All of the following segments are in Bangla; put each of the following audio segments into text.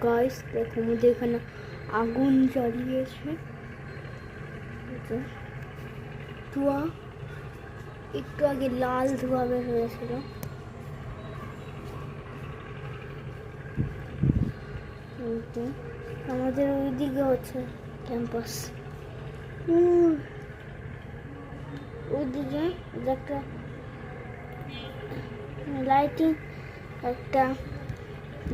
গাইস দেখো আমাদের এখানে আগুন জ্বালিয়েছে। ধোঁয়া একটু আগে লাল ধোঁয়া বের হয়েছিল। আমাদের ওইদিকে হচ্ছে ক্যাম্পাস, ওইদিকে একটা লাইটিং একটা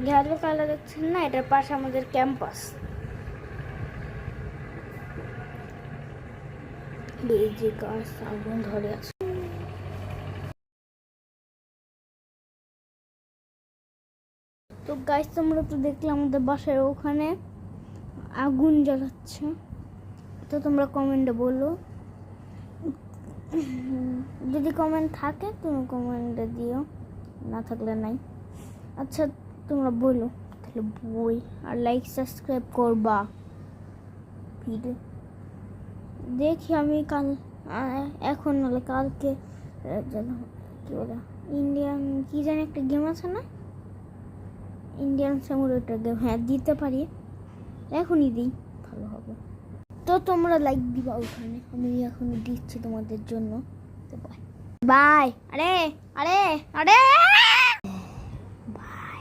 ঘেরো কালার দেখছেন না, এটার পাশে আমাদের ক্যাম্পাস। এই যে গাছ আগুন ধরে আছে। তো গাছ তোমরা তো দেখলে আমাদের বাসায় ওখানে আগুন জ্বালাচ্ছে। তো তোমরা কমেন্টে বলো, যদি কমেন্ট থাকে তুমি কমেন্টে দিও, না থাকলে নাই। আচ্ছা তোমরা বলো তাহলে বই, আর লাইক সাবস্ক্রাইব করবা। ভিডিও দেখি আমি কাল, এখন নাহলে কালকে কি বলে ইন্ডিয়ান কি জানি একটা গেম আছে না, ইন্ডিয়ান স্যামুরাইটার গেম, হ্যাঁ দিতে পারি, এখনই দিই ভালো হবে। তো তোমরা লাইক দিবা ওখানে, আমি এখনই দিচ্ছি তোমাদের জন্য। বাই। আরে আরে আরে